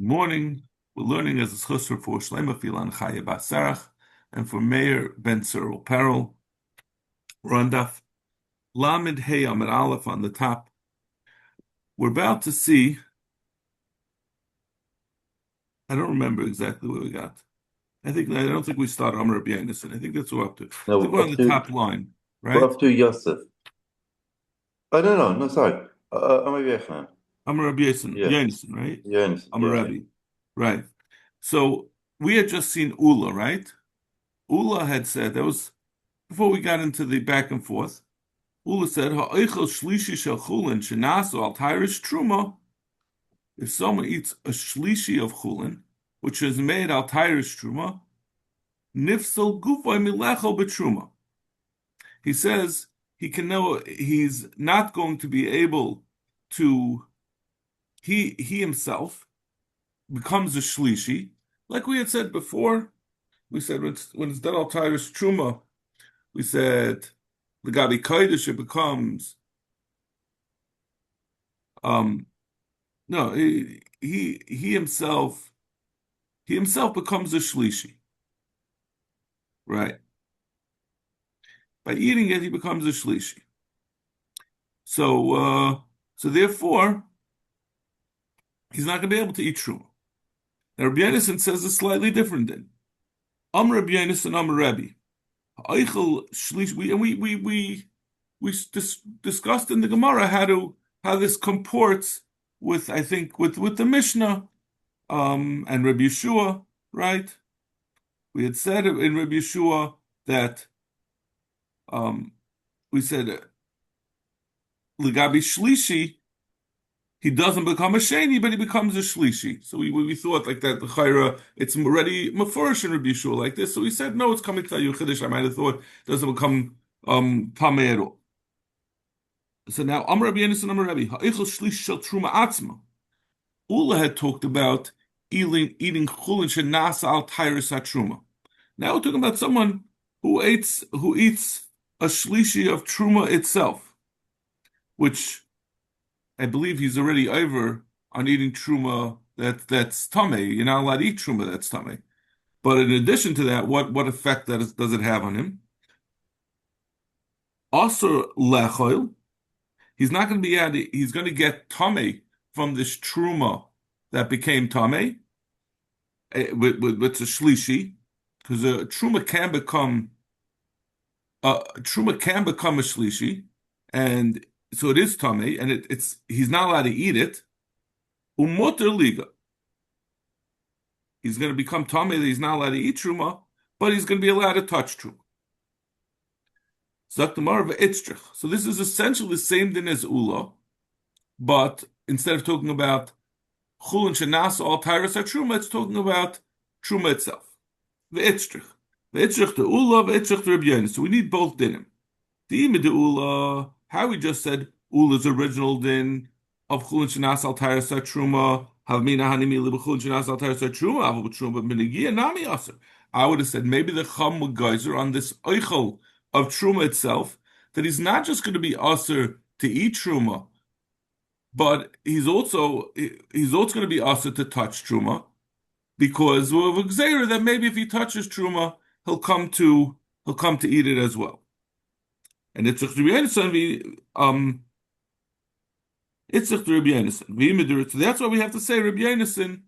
Morning. We're learning as a schusser for Shlema Filan Chaya Basarach and for Meir Ben Cyril Peril. We're on Daf Lamed Hey Amid Aleph on the top. We're about to see, I don't remember exactly where we got. I don't think we start Amr Rabbi Yonason. I think that's what we're up to. I think No, we're on the top line, we're right? up to Yosef. Oh, no, sorry. Amar Yechon. Amr Rabbi Yeah, Yonason, right? Yonis. Amr Yeah. Rabbi, right? So we had just seen Ula, right? Ula had said, that was before we got into the back and forth. Ula said, "Ha'oichel shlishi shel chulin shenasu al tyrus truma." If someone eats a shlishi of chulin, which is made al tyrus truma, nifsel gufoy milechol betruma. He says he can know he's not going to be able to. He himself becomes a shlishi, like we had said before. We said when it's done al tyrus truma, we said the gabi kodesh it becomes um no, he himself becomes a shlishi, right? By eating it, he becomes a shlishi. So therefore, he's not going to be able to eat truma. Now, Rabbi Yonason says it's slightly different. Then Amr Rabbi Yonason, Amr Rabbi, Eichel shlish. We discussed in the Gemara how this comports with, I think, with the Mishnah and Rabbi Yeshua, right? We had said in Rabbi Yeshua that we said Ligabi Shlishi, he doesn't become a Sheni, but he becomes a Shlishi. So we thought like that, the Chayra, it's already Mefurish in Rabbi Yeshua like this. So we said, no, it's coming to Yuchidish. I might have thought it doesn't become Tameh at all. So now, Amar Rabbi Yonason, Amar Rabbi, Ha'echel Shlish Shel Truma Atzma. Ula had talked about eating Chulin Shenasa Al Tyrus HaTruma. Now we're talking about someone who eats a Shlishi of Truma itself, which I believe he's already over on eating truma that's tamei. You're not allowed to eat truma that's tamei. But in addition to that, what effect does it have on him? Also lechoil, he's not going to be added. He's going to get tamei from this truma that became tamei with a shlishi, because a truma can become a shlishi, and so it is tamei, and it's he's not allowed to eat it. Umoter liga. He's going to become tamei that he's not allowed to eat truma, but he's going to be allowed to touch truma. So this is essentially the same thing as ula, but instead of talking about chulin shenas al tyrus truma, it's talking about truma itself. Ve'itzrich to ula, ve'itzrich to Rabbi Yonason. So we need both dinim. The ime de ula, how we just said ula's original din of chulin shenas al tyrus truma. I would have said maybe the Chum would geyser on this oichel of truma itself, that he's not just going to be aser to eat truma, but he's also going to be aser to touch truma, because of a gzeira that maybe if he touches truma, he'll come to eat it as well. And it's Itzich to Rabbi Yonason. So that's why we have to say Rabbi Yonason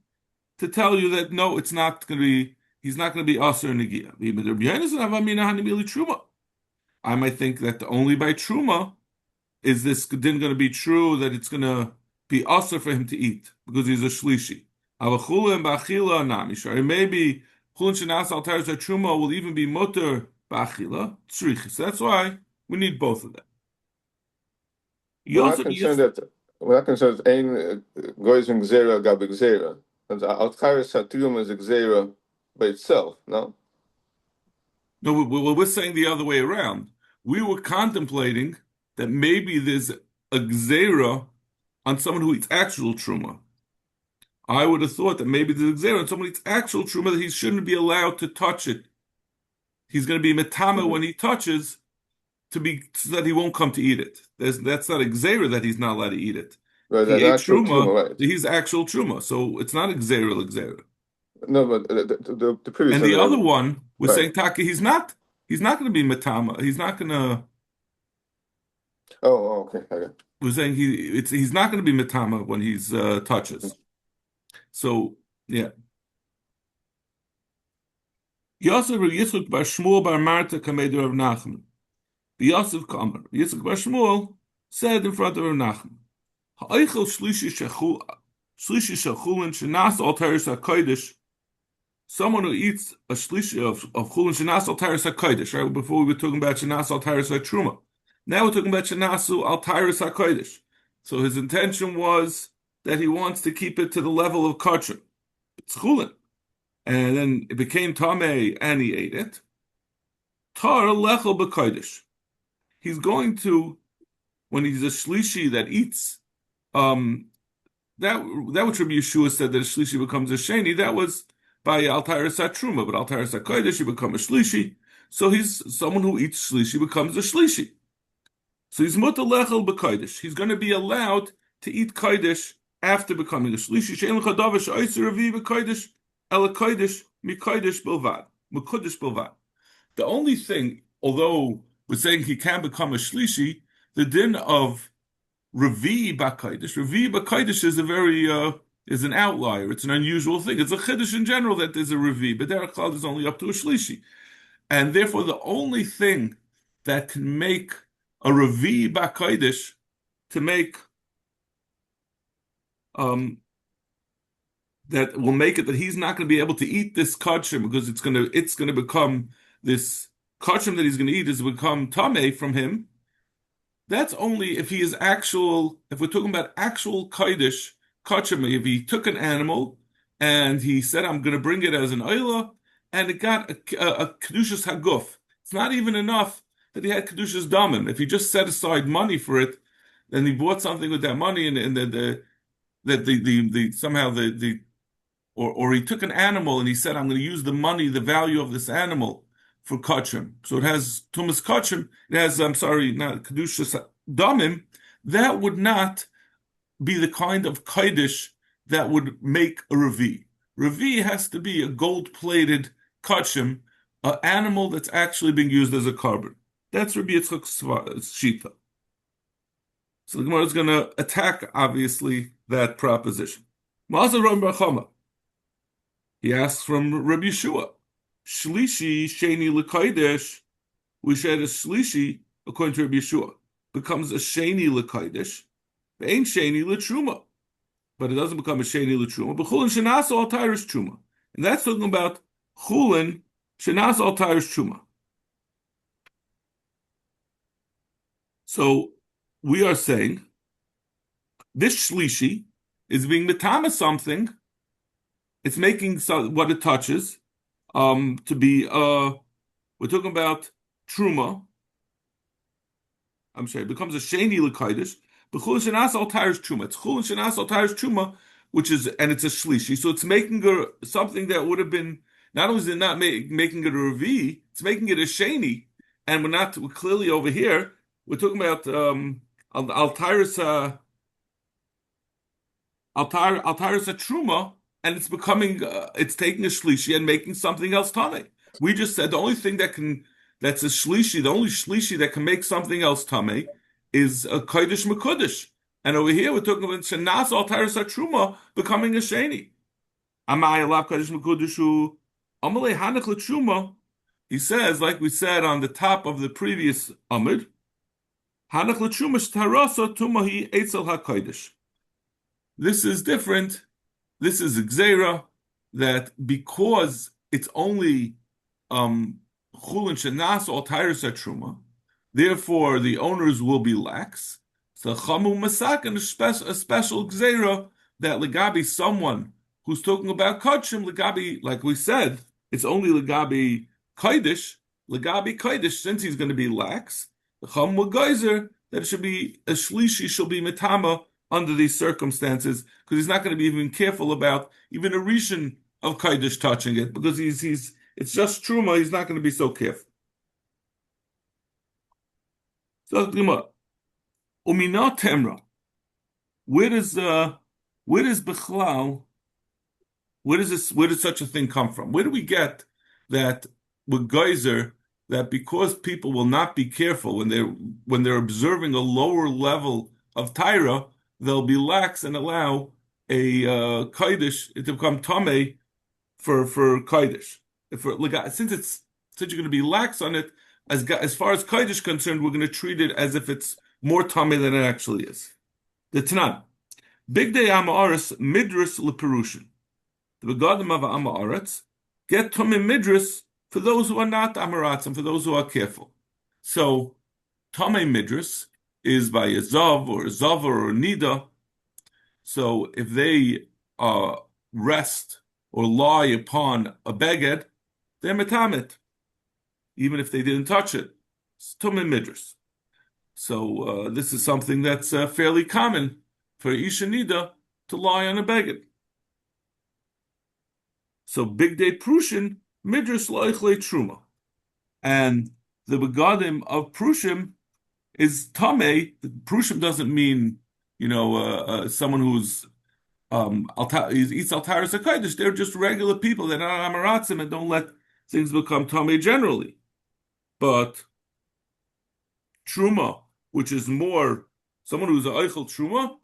to tell you that no, it's not going to be. He's not going to be aser negia. I might think that only by truma is this din going to be true, that it's going to be aser for him to eat because he's a shlishi. Maybe chulin shenas al tyrus truma will even be mutter ba'achila tzrichis. So that's why we need both of them. We're not concerned that ein goes in gzera gabi gzera. Al-Khair Satrium is a gzera by itself, no? No, we're saying the other way around. We were contemplating that maybe there's a gzera on someone who eats actual truma. I would have thought that maybe there's a gzera on someone who eats actual truma that he shouldn't be allowed to touch it. He's going to be metame when he touches, so that he won't come to eat it. That's not a gzera that he's not allowed to eat it. Right, He an ate actual truma. truma, right? He's actual truma, so it's not exera. No, but the previous And one, the other one was right? saying Taka, he's not. He's not going to be matama. He's not going to. Okay. Okay. Was saying he's not going to be matama when he's touches. So yeah. Yosef Yitzchak bar Shmuel bar Marta kameder of Nachman. Yosef Kamer. Yitzchak bar Shmuel said in front of Rav Nachman, Ha'oichel shlishi shechulin shenas al teres hakodesh. Someone who eats a shlishi of chulin shenas al teres hakodesh. Right before we were talking about shenas al teres truma. Now we're talking about shenasu al teres hakodesh. So his intention was that he wants to keep it to the level of kosher. It's chulin. And then it became tamei, and he ate it. Tar lechel b'kodesh. He's going to, when he's a shlishi that eats, that which Rabbi Yeshua said that a shlishi becomes a sheni. That was by al tairas truma, but al tairas kodesh you become a shlishi. So he's someone who eats shlishi becomes a shlishi. So he's mutar lechel b'kodesh. He's going to be allowed to eat kodesh after becoming a shlishi. She'en l'chadav she'oser revi b'kodesh. The only thing, although we're saying he can become a shlishi, the din of Revi B'Kodesh is a very is an outlier. It's an unusual thing. It's a chiddush in general that there's a Revi, but Derech Klal is only up to a shlishi, and therefore the only thing that can make a Revi B'Kodesh to make that will make it that he's not going to be able to eat this kachim because it's going to become this kachim that he's going to eat is become tameh from him. That's only if he is actual. If we're talking about actual kaidish kachim, if he took an animal and he said, "I'm going to bring it as an oila," and it got a kedushas haguf. It's not even enough that he had kedushas damim. If he just set aside money for it, then he bought something with that money, and or he took an animal and he said, I'm going to use the money, the value of this animal for kachim. So it has tumas kachim, it has, not kedushas damim. That would not be the kind of kaidish that would make a revi. Revi has to be a gold-plated kachim, an animal that's actually being used as a carbon. That's Rabbi Yitzchak's shita. So the Gemara is going to attack, obviously, that proposition. Ma'aseh Ram bar Chama. He asks from Rabbi Yeshua, Shlishi Sheni L'Kodesh. We said a Shlishi, according to Rabbi Yeshua, becomes a Sheni L'Kodesh. It ain't Sheni L'Truma, but it doesn't become a Sheni L'Truma. But Chulin Shenas Al Tyrus Truma, and that's talking about Chulin Shenas Al Tyrus Truma. So we are saying this Shlishi is being metama something. It's making what it touches to be. We're talking about truma. I'm sorry, it becomes a sheni l'kaidish. But chulin shenas al tyrus truma. It's chulin shenas al tyrus truma, which is, and it's a shlishi. So it's making her something that would have been, not only is it not making it a revi, it's making it a sheni. And we're clearly over here. We're talking about al tyrus a truma. And it's becoming, it's taking a shlishi and making something else tameh. We just said the only thing that's a shlishi, the only shlishi that can make something else tameh is a kodesh mekudesh. And over here we're talking about shenas al taras truma becoming a sheni. Amay alav kodesh mekudeshu amalei hanach l'truma. He says, like we said on the top of the previous amud, hanach l'truma shtarasa tumahi eitzel hakodesh. This is different. This is Xera, that because it's only Chulin Shenas or Tyrus Truma, therefore the owners will be lax. So Chamu Masak and a special Xera that Legabi, someone who's talking about Kachim, Legabi, like we said, it's only Legabi Kaidish, since he's going to be lax. The Chamu Geyser, that it should be a Shlishi, shall be Metama under these circumstances, because he's not going to be even careful about even a rishon of Kaidish touching it, because it's just truma, he's not going to be so careful. So Umina Temra. where does Bichlal, where does such a thing come from? Where do we get that with geyser that because people will not be careful when they're observing a lower level of Tyra, they'll be lax and allow a Kaidish to become Tameh for Kaidish. Since you're going to be lax on it, as far as Kaidish is concerned, we're going to treat it as if it's more Tameh than it actually is. The Tanan. Big day Amaris Midras Leperushin. The Begadim of Amaretz get Tameh Midras for those who are not Amarats and for those who are careful. So Tameh Midras is by a Zav or a Zavar or a Nida. So if they rest or lie upon a beged, they're metamet, even if they didn't touch it. It's Tameh Midras. So this is something that's fairly common for Isha Nida to lie on a beged. So big day Prushim, Midrash Loichle Truma. And the begadim of Prushim is Tameh. Prushim doesn't mean, someone who's eats Altaris HaKadosh. They're just regular people. They're not Amaratzim and don't let things become Tameh generally. But Truma, which is more someone who's a Eichel Truma,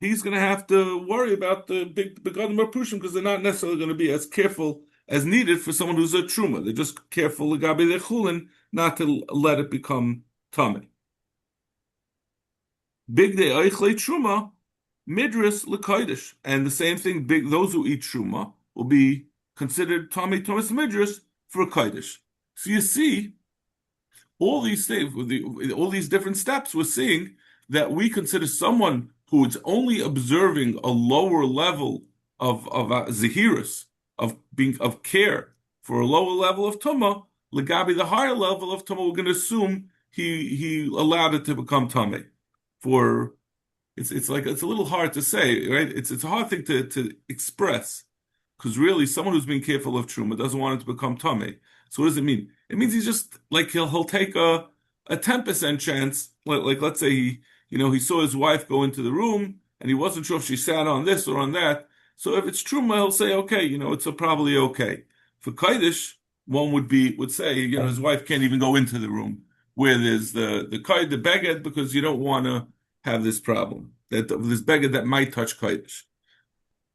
he's going to have to worry about the big begadim of Prushim because they're not necessarily going to be as careful as needed for someone who's a Truma. They're just careful Legabe their Chullin not to let it become Tameh. Big day Eichle Truma, Midras Lekaidish. And the same thing, those who eat Truma will be considered Tameh Thomas Midras for a Kaidish. So you see, all these things, all these different steps, we're seeing that we consider someone who is only observing a lower level of zahirus, of care for a lower level of tumah, legabi the higher level of tumah, we're going to assume he allowed it to become tameh. For it's a little hard to say, right? It's a hard thing to express because really someone who's being careful of truma doesn't want it to become tameh. So what does it mean? It means he's just like he'll take a 10% chance. Like let's say he saw his wife go into the room and he wasn't sure if she sat on this or on that. So if it's truma, he'll say, okay, it's probably okay. For Kaidish, one would say, his wife can't even go into the room where there's the beged because you don't want to have this problem, that this beged that might touch Kaidish.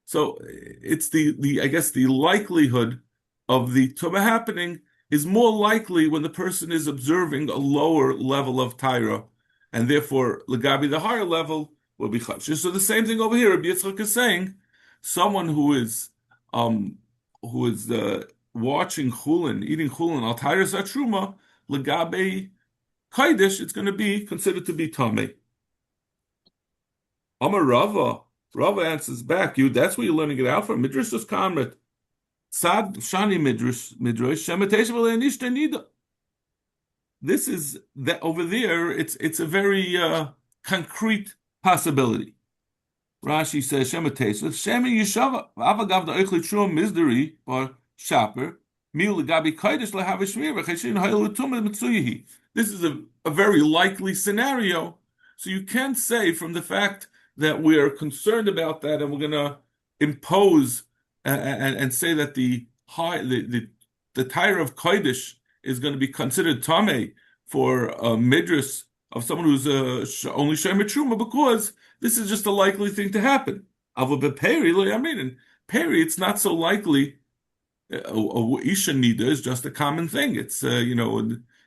So it's I guess the likelihood of the tumah happening is more likely when the person is observing a lower level of Tyra, and therefore legabi the higher level will be chash. So the same thing over here. Rabbi Yitzchak is saying someone who is watching chulin, eating chulin al Tyra satruma legabi kaidish, it's going to be considered to be tameh. Amar Rava. Rava answers back, that's where you're learning it out from. Midrash is kamret. Sad shani midrash shemetesh v'le'anishta nida. This is that over there. It's a very concrete possibility. Rashi says shemetesh shemi yishava avagav the oichli trum mizderi or shaper mil legabi kaidish lehav shmir v'cheshin ha'elu tumah mitzuyihi. This is a very likely scenario. So you can't say from the fact that we are concerned about that and we're going to impose and say that the Tyra of Kodesh is going to be considered Tameh for a midrash of someone who's only Shemer Truma because this is just a likely thing to happen. Ava Peri, in Peri, it's not so likely. Isha Nida is just a common thing. It's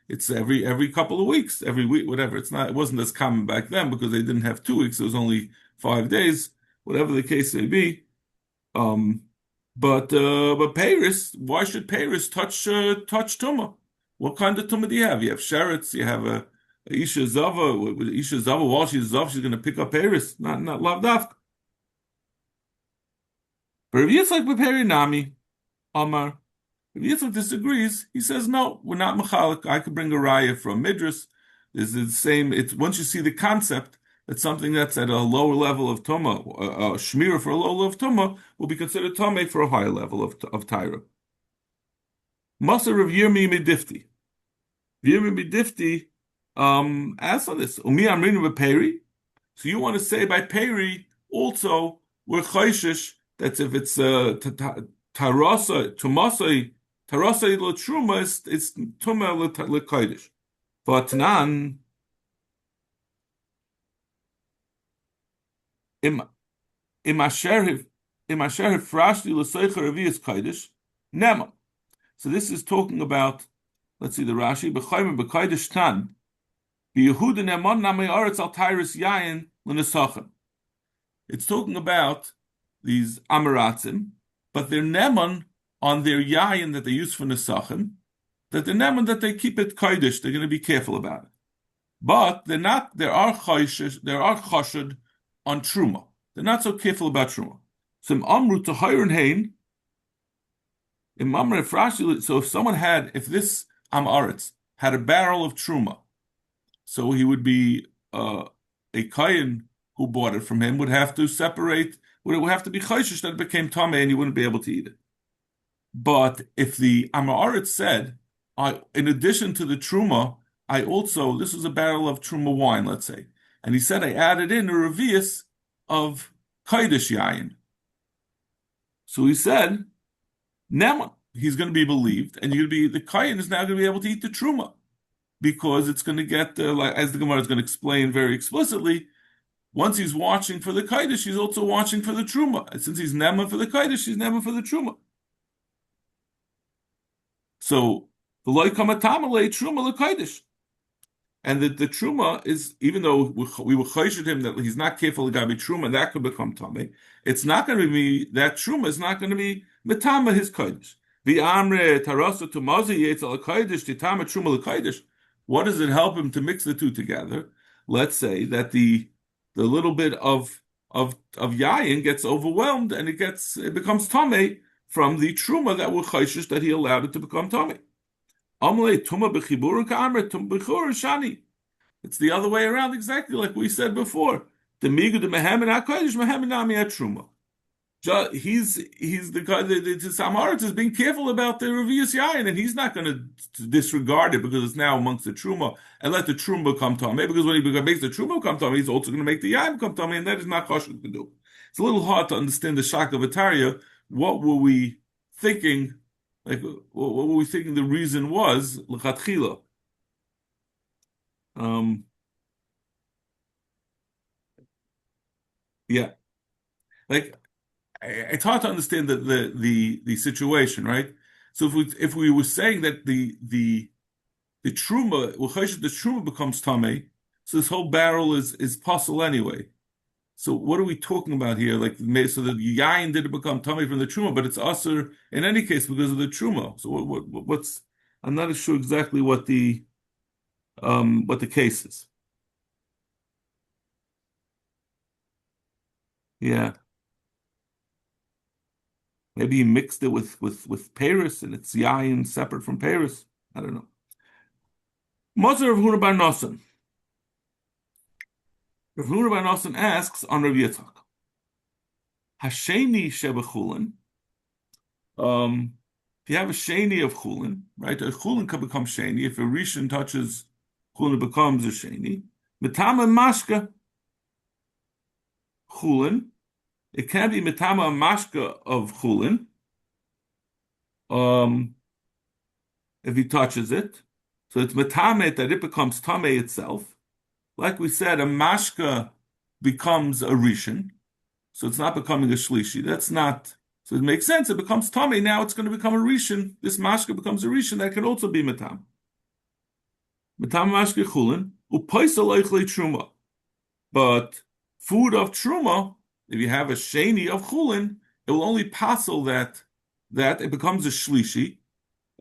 it's every couple of weeks, every week, whatever. It wasn't as common back then because they didn't have 2 weeks. It was only 5 days, whatever the case may be. But Paris, why should Paris touch Tumah? What kind of Tumah do you have? You have Sheretz, you have a Isha Zava. With Isha Zava, while she's Zav, she's going to pick up Paris, not Lavdavka. But if it's like Peri Nami, Amar, if Yitzchak disagrees, he says, no, we're not mechalik. I could bring a raya from Midrash. This is the same. It's once you see the concept that something that's at a lower level of Toma, a shmira for a lower level of Toma, will be considered Tome for a higher level of Tyra. Maser of Yirmi Midifti. Yirmi Midifti asks on this. Umi Amrinu Peri. So you want to say by Peri, Also, we're chayshish that if it's tarasa, tumasai, tarasa l'truma, it's tuma l'kodesh. But nan im asher frashli l'seicher avias kodesh nema. So this is talking about. Let's see the Rashi. B'chayim b'kodesh tan. B'Yehuda nemon namei aretz al tyrus yayin l'nesachem. It's talking about these Amaratzim, but they're Neman on their Yayin that they use for Nesachim, that they're Neman that they keep it Kodesh, they're going to be careful about it. But they're not, there are Chashad on Truma. They're not so careful about Truma. So Amru to Hayron Hain, so if someone had, if this Amaretz had a barrel of Truma, so he would be a Kayin who bought it from him would have to separate, would have to be chayshish that it became tameh and you wouldn't be able to eat it. But if the Amaretz said, in addition to the truma, this was a barrel of truma wine, let's say, and he said I added in a revius of kodesh yayin. So he said, now he's going to be believed, and the kayin is now going to be able to eat the truma because it's going to get like as the Gemara is going to explain very explicitly. Once he's watching for the Kaidish, he's also watching for the Truma. And since he's Nema for the Kaidish, he's Nema for the Truma. So, the Loi Kamatamale Truma the Kaidish. And the Truma is, even though we were chayshed him that he's not careful to be Truma, that could become Tame, it's not going to be, that Truma is not going to be Metama his Kaidish. The Amre Tarasa Tumazi Yetz al Kaidish, Titama Truma the Kaidish. What does it help him to mix the two together? Let's say that the little bit of yayin gets overwhelmed and it becomes tamei from the truma that were chayshish that he allowed it to become tamei. Amle tuma b'chibur ka'amre tum b'chur shani. It's the other way around, exactly like we said before. The migu the mehem and hakadosh mehem nami at truma. He's the guy. The Samaritans is being careful about the revius yayin, and he's not going to disregard it because it's now amongst the truma and let the truma become tamei. Because when he makes the truma become tamei, he's also going to make the yayin become tamei, and that is not chashuv to do. It's a little hard to understand the shak of Ataria. What were we thinking? Like, what were we thinking? The reason was l'chatchila. Yeah, like. It's hard to understand the situation, right? So if we were saying that the truma, the truma becomes tamei, so this whole barrel is puzzle anyway. So what are we talking about here? Like, so the yayin didn't become tamei from the truma, but it's usher in any case because of the truma. So what's? I'm not sure exactly what the case is. Yeah. Maybe he mixed it with Paris and it's yayin separate from Paris. I don't know. Mother of Huna bar Nosson. Rav Huna bar Nosson asks on Rav Yitzchak. Hasheni shebechulin. If you have a sheni of chulin, right? A chulin can become sheni. If a rishon touches chulin, it becomes a sheni. Metama mashka chulin. It can be metama mashka of chulin. If he touches it, so it's metame that it becomes tame itself. Like we said, a mashka becomes a rishon, so it's not becoming a shlishi. That's not. So it makes sense. It becomes tame. Now it's going to become a rishon. This mashka becomes a rishon that can also be metam. Metam mashka chulin upaisal eichlei truma, but food of truma. If you have a sheni of chulin, it will only passel that it becomes a shlishi.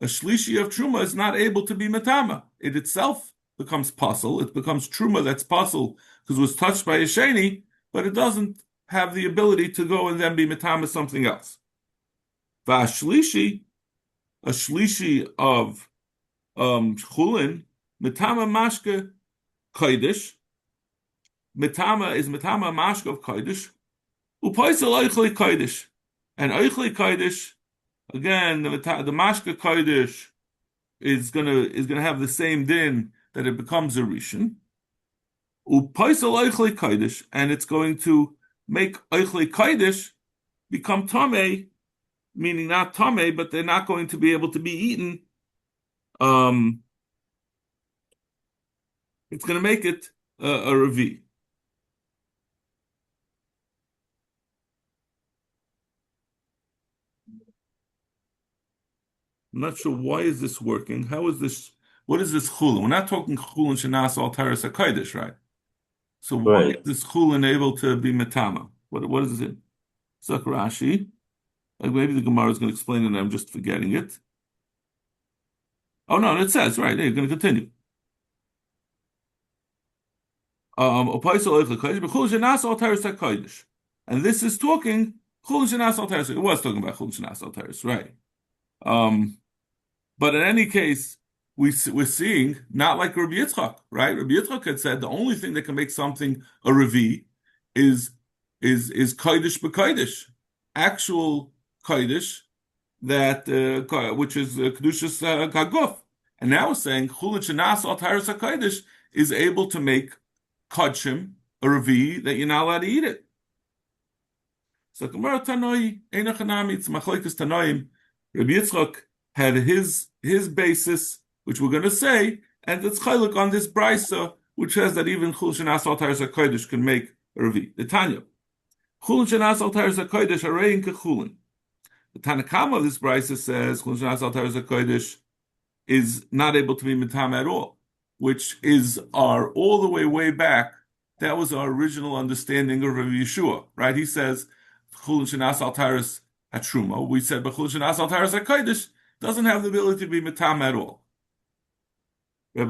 A shlishi of truma is not able to be metama. It itself becomes passel. It becomes truma that's passel because it was touched by a sheni, but it doesn't have the ability to go and then be metama something else. A shlishi of chulin, metama mashka kodesh. Metama is metama mashka of kodesh. Upaisal oichlei kodesh, and oichlei kodesh again. The mashka kodesh is gonna have the same din that it becomes a rishon. Upaisal oichlei kodesh, and it's going to make Eichle Kodesh become Tameh, meaning not Tameh, but they're not going to be able to be eaten. It's going to make it a Revi. I'm not sure why is this working. How is this? What is this chulin? We're not talking chulin shenas al taras hakodesh, right? So why is Right. this chulin able to be metama? What is it? Suck Rashi. Like maybe the Gemara is going to explain it and I'm just forgetting it. Oh no, it says, right, you're going to continue. And this is talking chulin shenas al taras. It was talking about chulin shenas al taras, right? But in any case, we're seeing not like Rabbi Yitzchak, right? Rabbi Yitzchak had said the only thing that can make something a revi is kodesh b'kodesh, actual kodesh that which is kedushas kaguf. And now we're saying chulin shenas al taras hakodesh is able to make kodshim a revi that you're not allowed to eat it. So Gemara Tanoi Einachanami, it's Machlekes Tanoim. Rabbi Yitzchak had his basis, which we're going to say, and it's chaylik on this brisa, which says that even chul shenas al taras hakodesh can make a revi. The Tanya, chul shenas al taras hakodesh arein kechulin. The Tanakama of this brisa says chul shenas al taras hakodesh is not able to be mitam at all, which is our all the way back. That was our original understanding of Rabbi Yeshua, right? He says chulin shenas al taras hatruma. We said but chulin shenas al taras hakodesh doesn't have the ability to be mitam at all. He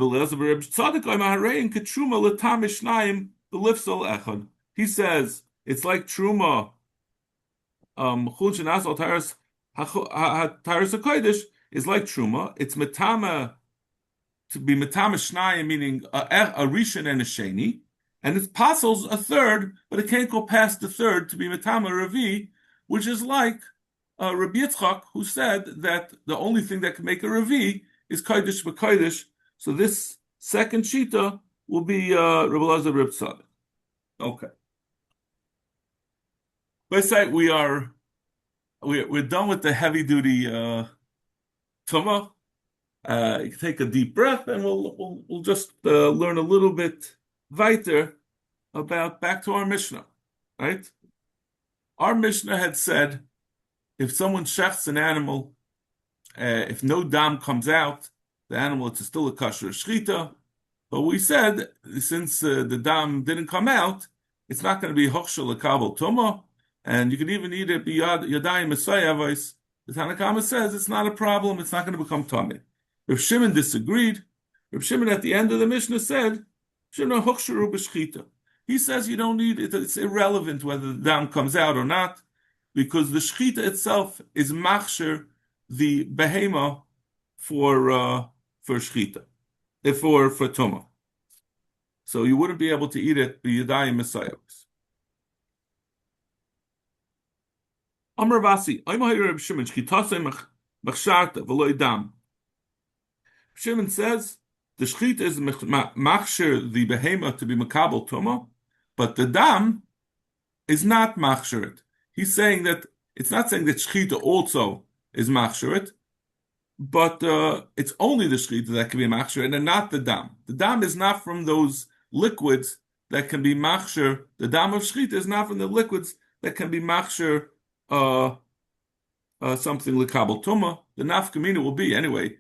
says it's like truma. Chulin shenas al taras hakodesh is like truma. It's metama to be metama shnayim, meaning a rishon and a sheni, and it's pasels a third, but it can't go past the third to be metama revi, which is like Rabbi Yitzchak, who said that the only thing that can make a revi is kodesh b'kodesh. So this second shita will be Rabbi Elazar Reb Tzadok. Okay. By sight, we're done with the heavy duty tumah. You can take a deep breath, and we'll just learn a little bit weiter about back to our Mishnah, right? Our Mishnah had said if someone shechts an animal, if no dam comes out, the animal it's still a kosher shchita. But we said since the dam didn't come out, it's not going to be hochshel lekabel tumah, and you can even eat it biyad yadayim esayavos. The Tanakhama says it's not a problem; it's not going to become tummy. Rav Shimon disagreed. Rav Shimon at the end of the Mishnah said, "Shimon hochsheru b'shchita." He says you don't need it; it's irrelevant whether the dam comes out or not, because the shchita itself is machsher the behema for shchita, for tumah. So you wouldn't be able to eat it b'yadayim mesayos. Amar Vasi, Aymahi Reb Shimon shchitasei machsharta v'lo dam. Shimon says the shchita is machsher the behema to be makabel tumah, but the dam is not machsher it. He's saying that it's not saying that shchita also is machsher it, but it's only the shchita that can be machsher and not the dam. The dam is not from those liquids that can be machsher. The dam of shchita is not from the liquids that can be machsher something lekabel tumah. The nafkamina will be anyway.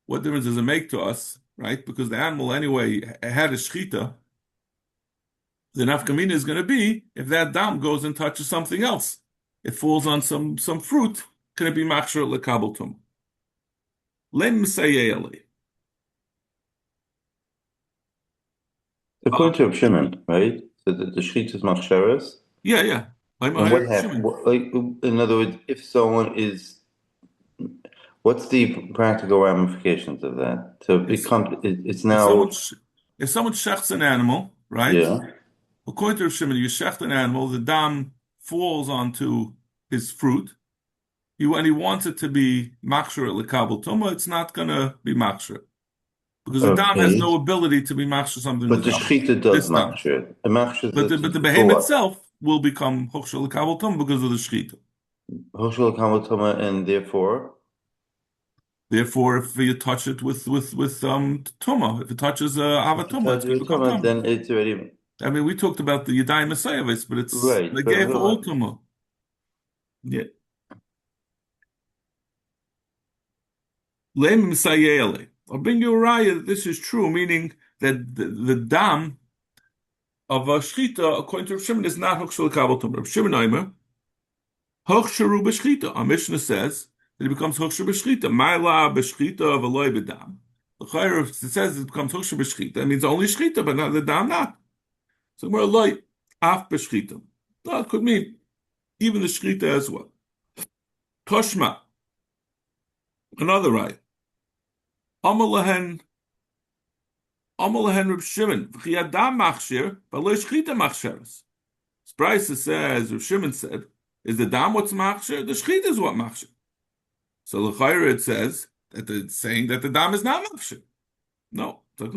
What difference does it make to us, right? Because the animal anyway had a shchita. The nafkamina is going to be if that dam goes and touches something else. It falls on some fruit. Can it be machsher lekabel tumah? Lem sayeli. According to Reb Shimon, right? So the shchita is machsheres. Yeah. And what happens? Like, in other words, if someone is, what's the practical ramifications of that? So it's now. If someone shechts an animal, right? Yeah. According to Reb Shimon, you shecht an animal, the dam falls onto his fruit. When he wants it to be machsher lekabel tumah, it's not going to be machsher. Because the dam has no ability to be machsher something. But the shchita does machsher. But the behemoth itself will become Hochshel Kabel Tum because of the Shechita. Hoshul Kamatoma, and Therefore, if you touch it with Tuma, if it touches if you Avatuma, touch it's going your to become Tuma, Tum. then it's already I mean, we talked about the Yadayim Messiahs, but it's right. they But gave for all Tuma. Yeah. Leim Messiah. I'll bring you a raya that this is true, meaning that the dam of a shchita, according to Rav Shimon, is not Hochshel Kabel Tum. Rav Shimon Aimer, Hochsheru b'shchita. Our Mishnah says that it becomes Hochsher b'shchita. Ma'ila b'shchita of a loy b'dam. The Chayr, it says it becomes Hochsher b'shchita. That means only shchita, but not the dam not. So we're a loy af b'shchita. No, it could mean even the shchita as well. Toshma, another right. Amalahen Reb Shimon. V'chiyadam machshir, but loy shchita machsheres. Bryce says, Reb Shimon said, is the dam what's machshir? The shchita is what machshir. So l'chayra it says that it's saying that the dam is not machshir. No. The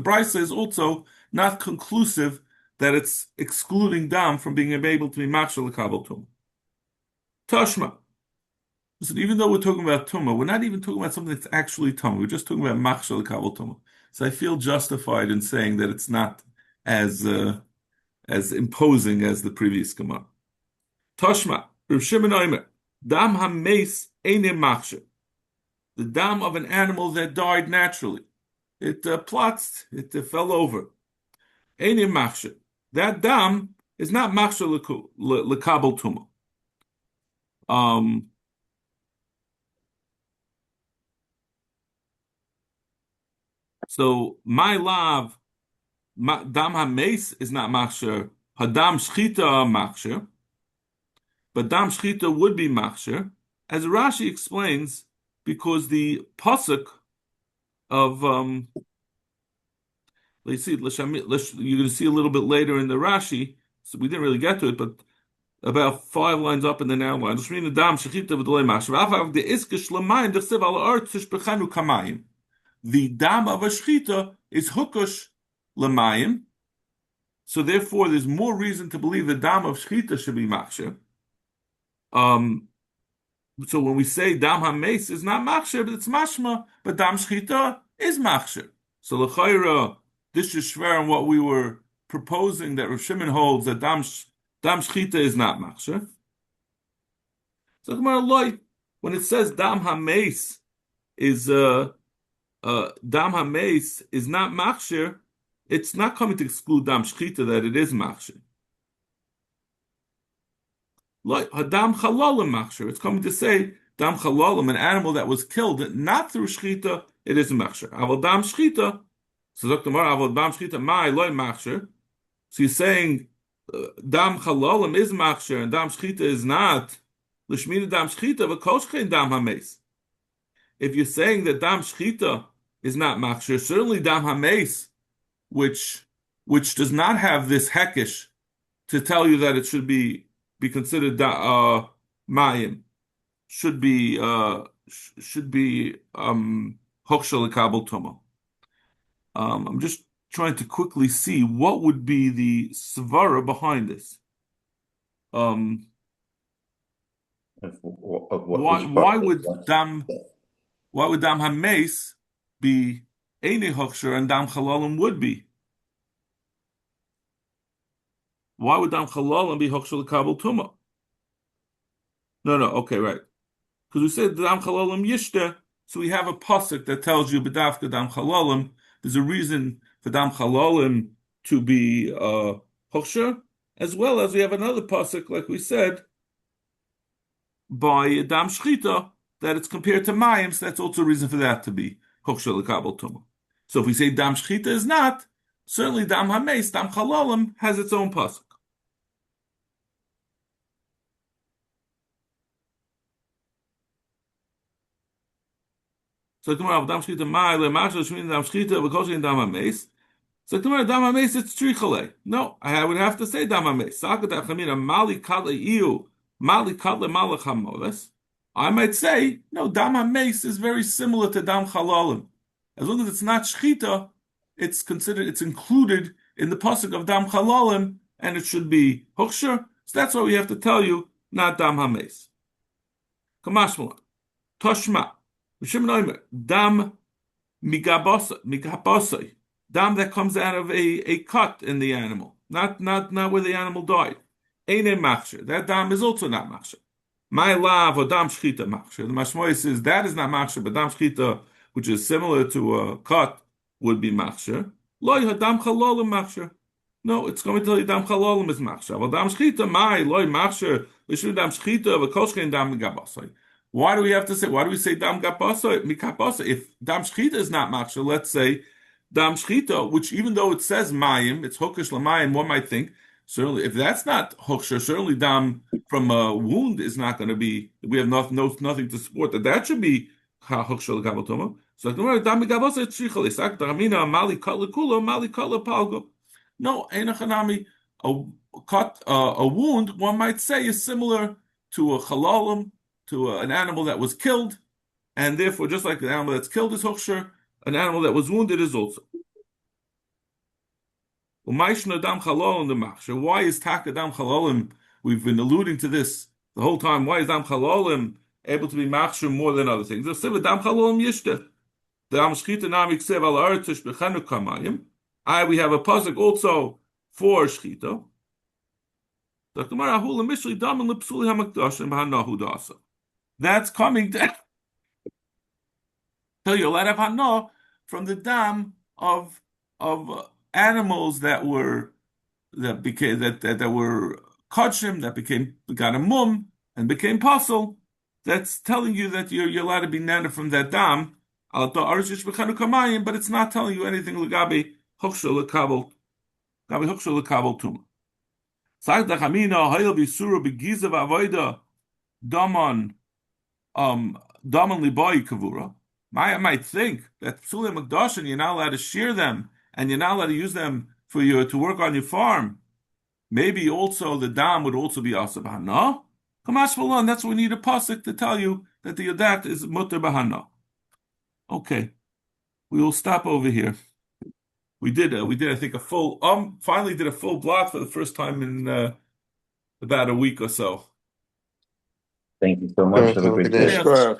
brisa is also not conclusive that it's excluding dam from being able to be machshir l'kabel tum. Tashma. Listen, even though we're talking about tumah, we're not even talking about something that's actually tumah. We're just talking about machshir l'kabel tumah. So I feel justified in saying that it's not as imposing as the previous Gemara. Tashma, Rav Shimon Omer, dam hameis einem machshir. The dam of an animal that died naturally. It plotzed, it fell over. Einem machshir. That dam is not machshir l'kabel tumah. So my lav, dam hameis is not machshir. Hadam shchita machshir. But dam shchita would be machshir, as Rashi explains, because the pasuk of let's see, you're going to see a little bit later in the Rashi. So we didn't really get to it, but about 5 lines up in the now line. The dam shchita v'dolei machshir. The iske shlemayim d'chsev al ha'aretz tishbechenu kamayim. The dam of a shchita is hukush l'mayim. So therefore, there's more reason to believe the dam of shchita should be machshir. So when we say dam hameis is not machshir, but it's mashma, but dam shchita is machshir. So l'chayra, this is shver on what we were proposing that Rav Shimon holds that dam shchita is not machshir. So when it says dam hameis is not machshir, it's not coming to exclude dam shchita that it is machshir. Like Hadam Chalalim Machshir. It's coming to say Dam Chalalim, an animal that was killed not through Shchita, it is a Machshir. Aval Dam Shchita, so Dr. Mar, Aval Dam Shchita, Mai Loi Machshir. So he's saying Dam Chalalim is Machshir and Dam Shchita is not. L'shmina Dam Shchita, v'koshchein Dam Hameis. If you're saying that Dam Shchita is not Machshir, certainly Dam Hameis, which does not have this hekish to tell you that it should be considered mayim, should be hochshel l'kabel tuma. I'm just trying to quickly see what would be the svara behind this. Why would dam hameis be eine hochsher and dam chalalim would be? Why would dam chalalim be hochshel l'kabel tuma? No, okay, right. Because we said dam chalalim yishta, so we have a pasuk that tells you b'dafka dam chalalim. There's a reason for dam chalalim to be hochsher, as well as we have another pasuk, like we said, by dam shchita, that it's compared to mayim, so that's also a reason for that to be hochsher l'kabel tuma. So if we say dam shchita is not, certainly dam hameis, dam chalalim has its own pasuk. So tomorrow dam shchita mai le mashal shmin dam shchita v'koshim dam hameis. So tomorrow dam hameis it's trichale. No, I would have to say dam hameis. Sakat achamina mali kale iu mali kale malach hamoves. I might say no. Dam hameis is very similar to dam chalalim. As long as it's not shchita, it's considered, it's included in the pasuk of dam chalalim, and it should be huksher. So that's why we have to tell you, not dam hames. Kamashmala, toshma, Rishim Noimer, dam migabosai, dam that comes out of a cut in the animal, not where the animal died. Eine machsher, that dam is also not machsher. My lav or dam shchita machsher. The Mashmoy says that is not machsher, but dam shchita, which is similar to a cut, would be machsher. Loy hadam chalolim machsher. No, it's going to tell you dam chalolim is machsher. Well, dam shchita, my loy machsher, lishu dam shchita, v'koshkein dam migabosai. Why do we have to say? Why do we say dam gapasa mikapasa? If dam shchita is not machsher, let's say dam shchita, which even though it says mayim, it's hokish lamayim. One might think certainly if that's not hoksher, certainly dam from a wound is not going to be. We have nothing to support that. That should be hoksher l'gabaltoma. So dam gapasa tzricha lesak daramina mali kat lekula mali kat lepalgo. No, einachanami. A wound, one might say, is similar to a chalalim, to an animal that was killed, and therefore, just like an animal that's killed is hoksher, an animal that was wounded is also. Why is taka dam chalolim? We've been alluding to this the whole time. Why is dam chalolim able to be machsher more than other things? Dam chalolim yishte. Dam shchita nami ksev al artish bechanu kamayim. We have a pasuk also for shchita. That's coming to tell you a lot of hana from the dam of animals that were kodshim, that got a mum and became puzzle. That's telling you that you're allowed to be nana from that dam. But it's not telling you anything legabi hoksha lekabel tuma. Sagda chamina hayel bisura begiza v'avoida daman liboy kavura. I might think that psuli makdashin, you're not allowed to shear them and you're not allowed to use them for you to work on your farm. Maybe also the dam would also be asa b'hana. Kamash v'lon, that's what we need a pasuk to tell you that the yadat is mutter b'hana. Okay, we will stop over here. We did I think a full finally did a full block for the first time in about a week or so. Thank you so much. Have a great day. Sure.